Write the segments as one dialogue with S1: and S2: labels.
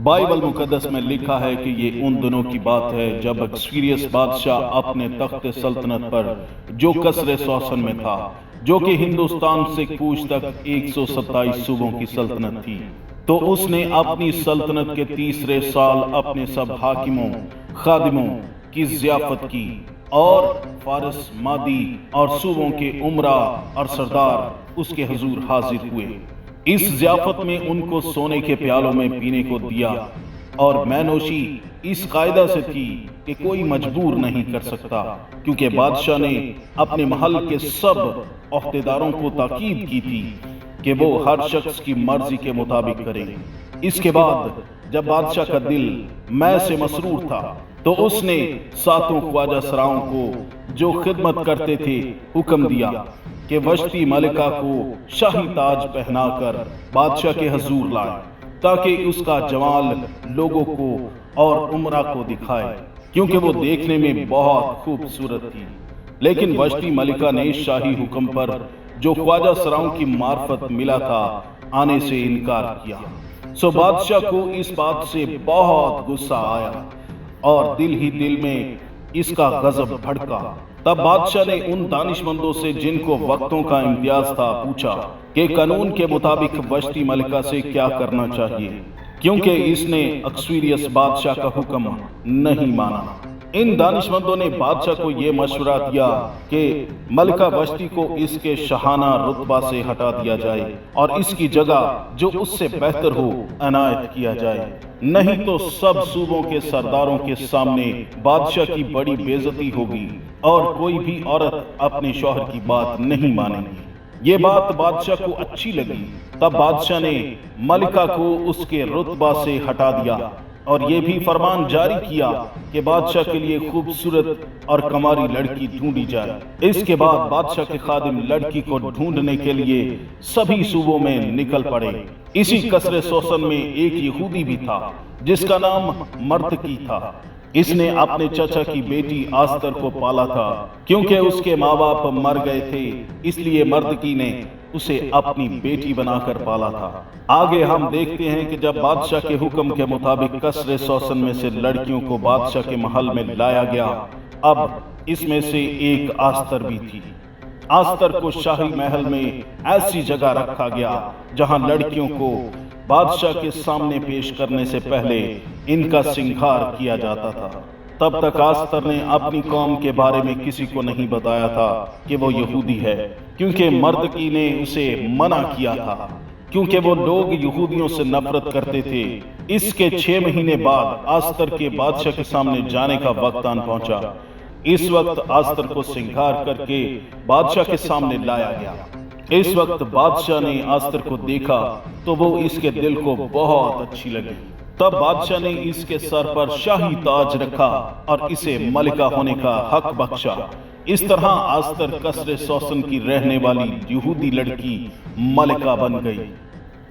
S1: Bible مقدس میں لکھا ہے کہ یہ ان دنوں کی بات ہے جب ایکسپیریس بادشاہ اپنے تخت سلطنت پر جو قصر سوسن میں تھا، جو کہ ہندوستان سے کوچ تک 127 صوبوں کی سلطنت تھی، تو اس نے اپنی سلطنت کے تیسرے سال اپنے سب حاکموں، خادموں کی ضیافت کی، اور فارس، مادی اور صوبوں کے امراء اور سردار اس کے حضور حاضر ہوئے۔ اس ضیافت میں ان کو سونے کے پیالوں میں پینے کو دیا، اور مینوشی اس قاعدہ سے تھی کہ کوئی مجبور نہیں کر سکتا، کیونکہ بادشاہ نے اپنے محل کے سب عہدیداروں کو تاکید کی تھی کہ وہ ہر شخص کی مرضی کے مطابق کریں۔ اس کے بعد جب بادشاہ کا دل میں سے مسرور تھا تو اس نے 7 خواجہ سراؤں کو جو خدمت کرتے تھے حکم دیا کہ وشتی ملکہ کو شاہی تاج پہنا کر بادشاہ کے حضور لائے، تاکہ اس کا جمال لوگوں کو اور امراء کو دکھائے، کیونکہ وہ دیکھنے میں بہت خوبصورت تھی۔ لیکن وشتی ملکہ نے شاہی حکم پر جو خواجہ سراؤں کی معرفت ملا تھا آنے سے انکار کیا۔ سو بادشاہ کو اس بات سے بہت غصہ آیا اور دل ہی دل میں اس کا غضب بھڑکا۔ تب بادشاہ نے ان دانشمندوں سے جن کو وقتوں کا امتیاز تھا پوچھا کہ قانون کے مطابق وشتی ملکہ سے کیا کرنا چاہیے، کیونکہ اس نے اکسویریس بادشاہ کا حکم نہیں مانا۔ ان دانشمندوں نے بادشاہ کو یہ مشورہ دیا کہ ملکہ وشتی کو اس کے شاہانہ رتبہ سے ہٹا دیا جائے اور اس کی جگہ جو اس سے بہتر ہو عنایت کیا جائے، نہیں تو سب صوبوں کے سرداروں کے سامنے بادشاہ کی بڑی بے عزتی ہوگی اور کوئی بھی عورت اپنے شوہر کی بات نہیں مانے گی۔ یہ بات بادشاہ کو اچھی لگی۔ تب بادشاہ نے ملکہ کو اس کے رتبہ سے ہٹا دیا اور یہ بھی فرمان جاری کیا کہ بادشاہ کے لیے خوبصورت اور کماری لڑکی ڈھونڈی جائے۔ اس کے بعد بادشاہ کے خادم لڑکی کو ڈھونڈنے کے لیے سبھی صوبوں میں نکل پڑے۔ اسی قصر سوسن میں ایک یہودی بھی تھا جس کا نام مردکی تھا۔ اس نے اپنے چچا کی بیٹی آستر کو پالا تھا، کیونکہ اس کے ماں باپ مر گئے تھے، اس لیے مردکی نے اسے اپنی بیٹی بنا کر پالا تھا۔ آگے ہم دیکھتے ہیں کہ جب بادشاہ کے حکم کے مطابق قصر سوسن میں سے لڑکیوں کو بادشاہ کے محل میں لایا گیا، اب اس میں سے ایک آستر بھی تھی۔ آستر کو شاہی محل میں ایسی جگہ رکھا گیا جہاں لڑکیوں کو بادشاہ کے سامنے پیش کرنے سے پہلے ان کا سنگھار کیا جاتا تھا۔ تب تک آستر نے اپنی قوم کے بارے میں کسی کو نہیں بتایا تھا کہ وہ یہودی ہے، کیونکہ مردکی نے اسے منع کیا تھا، کیونکہ وہ لوگ یہودیوں سے نفرت کرتے تھے۔ اس کے 6 مہینے بعد آستر کے بادشاہ کے سامنے جانے کا وقت آن پہنچا۔ اس وقت آستر کو سنگھار کر کے بادشاہ کے سامنے لایا گیا۔ اس وقت بادشاہ نے آستر کو دیکھا تو وہ اس کے دل کو بہت اچھی لگی۔ تب بادشاہ نے اس کے سر پر شاہی تاج رکھا اور اسے ملکہ ہونے کا حق بخشا۔ اس طرح آستر قصر سوسن کی رہنے والی یہودی لڑکی ملکہ بن گئی۔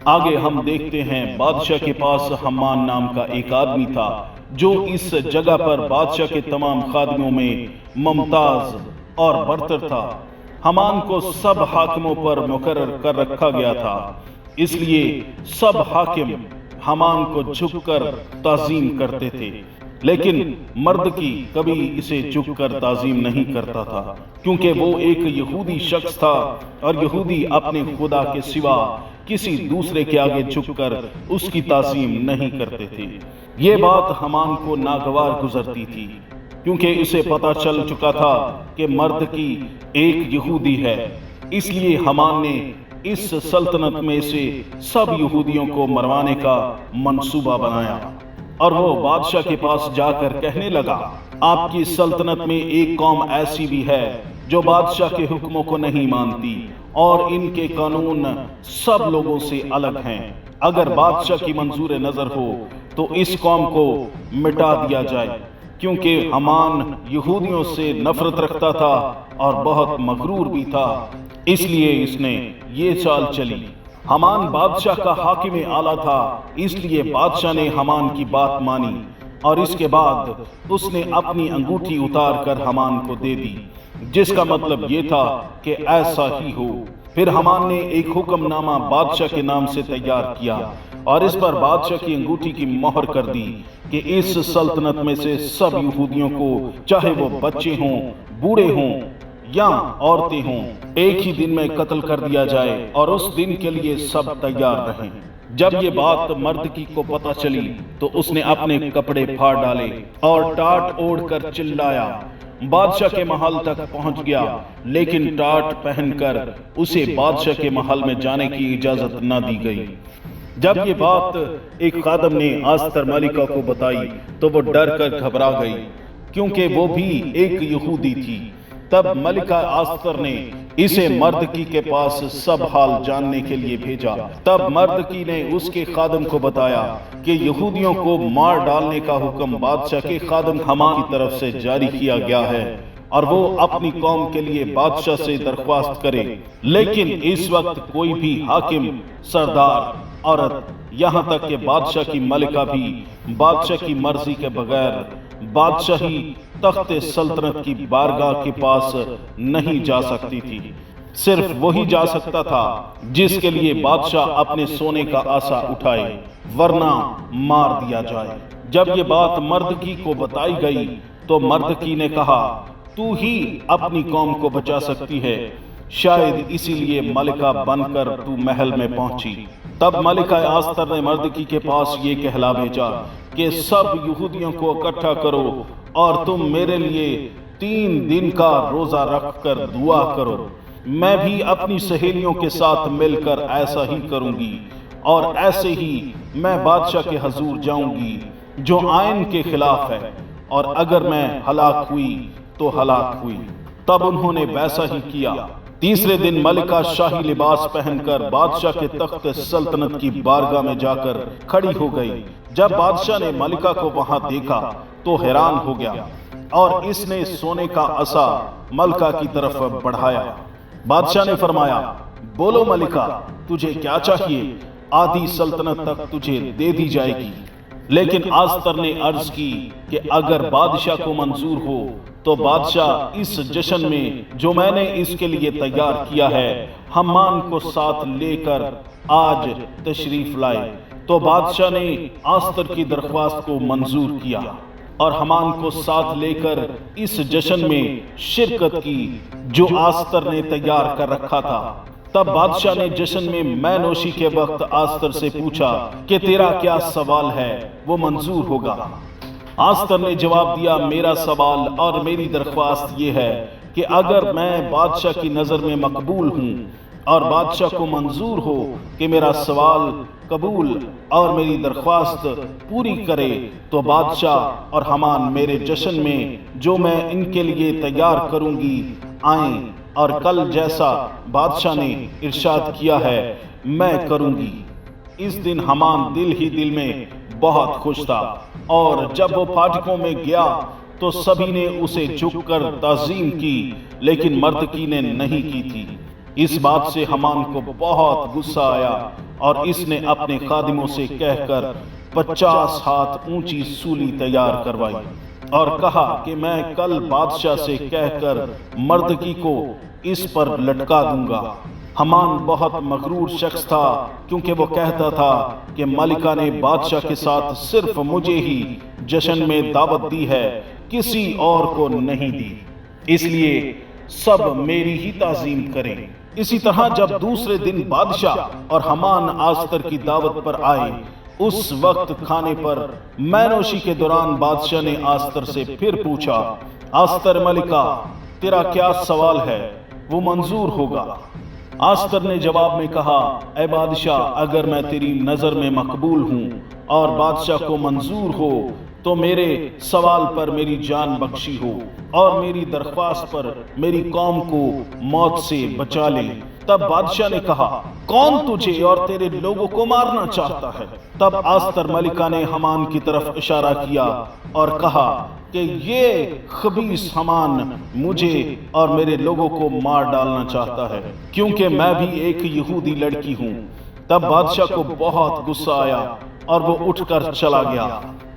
S1: آگے ہم دیکھتے ہیں بادشاہ کے پاس حمان نام کا ایک آدمی تھا جو اس جگہ پر بادشاہ کے تمام خادموں میں ممتاز اور برتر تھا۔ حمان کو سب حاکموں پر مقرر کر رکھا گیا تھا، اس لیے سب حاکم حمان کو جھک کر تعظیم کرتے تھے، لیکن مردکی کبھی اسے جھک کر تعظیم نہیں کرتا تھا، کیونکہ وہ ایک یہودی شخص تھا اور یہودی اپنے خدا کے سوا کسی دوسرے کے آگے جھک کر اس کی تعظیم نہیں کرتے تھے۔ یہ بات حمان کو ناگوار گزرتی تھی، کیونکہ اسے پتہ چل چکا تھا کہ مردکی ایک یہودی ہے۔ اس لیے حمان نے اس سلطنت میں سے سب یہودیوں کو مروانے کا منصوبہ بنایا، اور وہ بادشاہ کے پاس جا کر کہنے لگا، آپ کی سلطنت میں ایک قوم ایسی بھی ہے جو بادشاہ کے حکموں کو نہیں مانتی اور ان کے قانون سب لوگوں سے الگ ہیں۔ اگر بادشاہ کی منظور نظر ہو تو اس قوم کو مٹا دیا جائے، کیونکہ حمان یہودیوں سے نفرت رکھتا تھا اور بہت مغرور بھی تھا، اس لیے اس نے یہ چال چلی۔ حمان بادشاہ کا حاکم اعلیٰ تھا، اس لیے بادشاہ نے حمان کی بات مانی، اور اس کے بعد اس نے اپنی انگوٹھی اتار کر حمان کو دے دی۔ جس کا مطلب یہ تھا کہ ایسا ہی ہو۔ پھر حمان نے ایک حکم نامہ بادشاہ کے نام سے تیار کیا اور اس پر بادشاہ کی انگوٹھی کی مہر کر دی کہ اس سلطنت میں سے سب یہودیوں کو، چاہے وہ بچے ہوں، بوڑھے ہوں یا عورتیں ہوں، ایک ہی دن میں قتل کر دیا جائے اور اس دن کے لیے سب تیار رہیں۔ جب یہ بات مردکی کو پتہ چلی تو اس نے اپنے کپڑے پھاڑ ڈالے اور ٹاٹ اوڑھ کر چلایا۔ بادشاہ کے محل تک پہنچ گیا، لیکن ٹاٹ پہن کر اسے بادشاہ کے محل میں جانے کی اجازت نہ دی گئی۔ جب یہ بات ایک خادم نے آستر ملکہ کو بتائی تو وہ ڈر کر گھبرا گئی، کیونکہ وہ بھی ایک یہودی تھی۔ تب ملکہ آستر نے اسے مردکی کے پاس سب حال جاننے کے لیے بھیجا۔ تب مردکی نے اس کے خادم کو بتایا کہ یہودیوں کو مار ڈالنے کا حکم بادشاہ کے خادم حمان کی طرف سے جاری کیا گیا ہے اور وہ اپنی قوم کے لیے بادشاہ سے درخواست کرے، لیکن اس وقت کوئی بھی حاکم، سردار، عورت، یہاں تک کہ بادشاہ کی ملکہ بھی بادشاہ کی مرضی کے بغیر بادشاہی تخت سلطنت کی بارگاہ کے پاس نہیں جا سکتی تھی۔ صرف وہی جا سکتا تھا جس کے لیے بادشاہ اپنے سونے کا عصا اٹھائے، ورنہ مار دیا جائے۔ جب یہ بات مردکی کو بتائی گئی تو مردکی نے کہا، تو ہی اپنی قوم کو بچا سکتی ہے، شاید اسی لیے ملکہ بن کر تو محل میں پہنچی۔ تب ملکہ آستر نے مردکی کے پاس یہ کہلا بھیجا کہ سب یہودیوں کو اکٹھا کرو اور تم میرے لیے 3 دن کا روزہ رکھ کر دعا کرو۔ میں بھی اپنی سہیلیوں کے ساتھ مل کر ایسا ہی کروں گی، اور ایسے ہی میں بادشاہ کے حضور جاؤں گی جو آئین کے خلاف ہے، اور اگر میں ہلاک ہوئی تو ہلاک ہوئی۔ تب انہوں نے ویسا ہی کیا۔ تیسرے دن ملکہ شاہی لباس پہن کر بادشاہ کے تخت سلطنت کی بارگاہ میں جا کر کھڑی ہو گئی۔ جب بادشاہ نے ملکہ کو وہاں دیکھا تو حیران ہو گیا، اور اس نے سونے کا عصا ملکہ کی طرف بڑھایا۔ بادشاہ نے فرمایا، بولو ملکہ، تجھے کیا چاہیے؟ آدھی سلطنت تک تجھے دے دی جائے گی۔ لیکن آستر نے عرض کی کہ اگر بادشاہ کو منظور ہو تو بادشاہ اس جشن میں جو میں نے اس کے لیے تیار کیا ہے، حمان کو ساتھ لے کر آج تشریف لائے۔ تو بادشاہ نے آستر کی درخواست کو منظور کیا اور حمان کو ساتھ لے کر اس جشن میں شرکت کی جو آستر نے تیار کر رکھا تھا۔ تب بادشاہ نے جشن میں مے نوشی کے وقت آستر سے پوچھا کہ تیرا کیا سوال ہے، وہ منظور ہوگا۔ آستر نے جواب دیا، میرا سوال اور میری درخواست یہ ہے کہ اگر میں بادشاہ کی نظر میں مقبول ہوں اور بادشاہ کو منظور ہو کہ میرا سوال قبول اور میری درخواست پوری کرے، تو بادشاہ اور حمان میرے جشن میں جو میں ان کے لیے تیار کروں گی آئیں، اور کل جیسا بادشاہ نے ارشاد کیا ہے میں کروں گی۔ اس دن حمان دل ہی دل میں بہت خوش تھا، اور جب وہ پھاٹکوں میں گیا تو سبھی نے اسے جھک کر تعظیم کی، لیکن مردکی نے نہیں کی تھی۔ اس بات سے حمان کو بہت غصہ آیا، اور اس نے اپنے خادموں سے کہہ کر 50 ہاتھ اونچی سولی تیار کروائی اور کہا کہ میں کل بادشاہ سے کہہ کر مردکی کو اس پر لٹکا دوں گا۔ حمان بہت مغرور شخص تھا، کیونکہ وہ کہتا تھا کہ ملکہ نے بادشاہ کے ساتھ صرف مجھے ہی جشن میں دعوت دی ہے، کسی اور کو نہیں دی، اس لیے سب میری ہی تعظیم کریں۔ اسی طرح جب دوسرے دن بادشاہ اور حمان آستر کی دعوت پر آئے، اس وقت کھانے پر مے نوشی کے دوران بادشاہ نے آستر سے پھر پوچھا، آستر ملکہ، تیرا کیا سوال ہے، وہ منظور ہوگا۔ آستر نے جواب میں کہا، اے بادشاہ، اگر میں تیری نظر میں مقبول ہوں اور بادشاہ کو منظور ہو تو میرے سوال پر میری جان بخشی ہو اور میری درخواست پر میری قوم کو موت سے بچا لے۔ تب بادشاہ نے کہا، کون تجھے اور تیرے لوگوں کو مارنا چاہتا ہے؟ تب آستر ملکہ نے حمان کی طرف اشارہ کیا اور کہا کہ یہ خبیث حمان مجھے اور میرے لوگوں کو مار ڈالنا چاہتا ہے، کیونکہ میں بھی ایک یہودی لڑکی ہوں۔ تب بادشاہ کو بہت غصہ آیا اور وہ اٹھ کر چلا گیا۔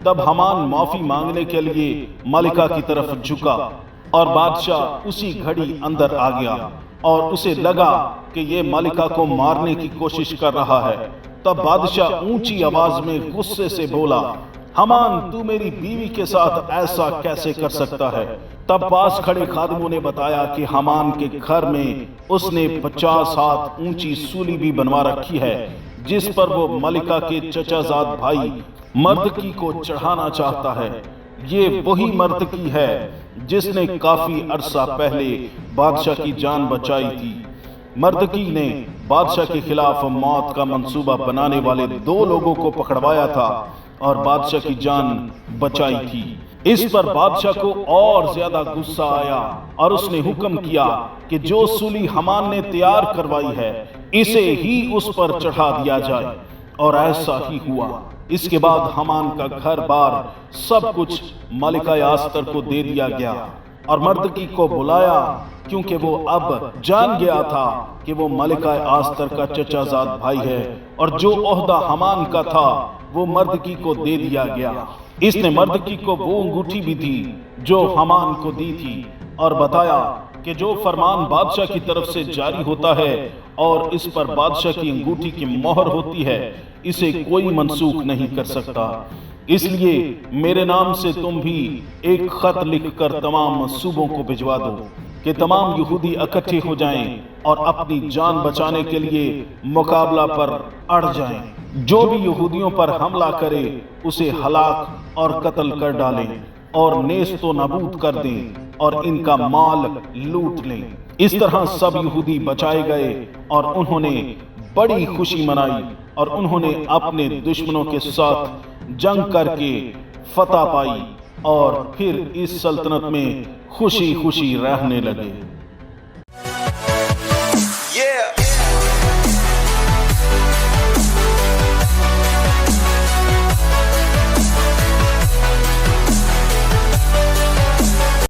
S1: تب حمان معافی مانگنے کے لیے ملکہ کی طرف جھکا اور بادشاہ اسی گھڑی اندر آ گیا اور اسے لگا کہ یہ ملکہ کو مارنے کی کوشش کر رہا ہے۔ تب بادشاہ اونچی آواز میں غصے سے بولا، ہامان تو میری بیوی کے ساتھ ایسا کیسے کر سکتا ہے؟ تب پاس کھڑے خادموں نے بتایا کہ ہامان کے گھر میں اس نے 50 ہاتھ اونچی سولی بھی بنوا رکھی ہے، جس پر وہ ملکہ کے چچا زاد بھائی مردکی کو چڑھانا چاہتا ہے۔ یہ وہی مردکی ہے جس نے کافی عرصہ پہلے بادشاہ کی جان بچائی تھی۔ مردکی نے بادشاہ کے خلاف موت کا منصوبہ بنانے والے 2 لوگوں کو پکڑوایا تھا اور بادشاہ کی جان بچائی تھی۔ اس پر بادشاہ کو اور زیادہ غصہ آیا اور اس نے حکم کیا کہ جو سولی ہامان نے تیار کروائی ہے اسے ہی اس پر چڑھا دیا جائے، اور ایسا ہی ہوا۔ اس کے بعد ہامان کا گھر بار سب کچھ ملکہ آستر کو دے دیا گیا، اور مردکی کو بلایا کیونکہ وہ اب جان گیا تھا کہ وہ ملکہ آستر کا چچا زاد بھائی ہے، اور جو عہدہ ہامان کا تھا وہ مردکی کو دے دیا گیا۔ اس نے مردکی کو وہ انگوٹھی بھی دی جو ہامان کو دی تھی، اور بتایا کہ جو فرمان بادشاہ کی طرف سے جاری ہوتا ہے اور اس پر بادشاہ کی انگوٹھی کی مہر ہوتی ہے، اسے کوئی منسوخ نہیں کر سکتا۔ اس لیے میرے نام سے تم بھی ایک خط لکھ کر تمام صوبوں کو بھجوا دو کہ تمام یہودی اکٹھے ہو جائیں اور اپنی جان بچانے کے لیے مقابلہ پر اڑ جائیں۔ جو بھی یہودیوں پر حملہ کرے اسے ہلاک اور قتل کر ڈالیں اور نیست و نابود کر دیں اور ان کا مال لوٹ لیں۔ اس طرح سب یہودی بچائے گئے اور انہوں نے بڑی خوشی منائی، اور انہوں نے اپنے دشمنوں کے ساتھ جنگ کر کے فتح پائی، اور پھر اس سلطنت میں خوشی خوشی رہنے لگے۔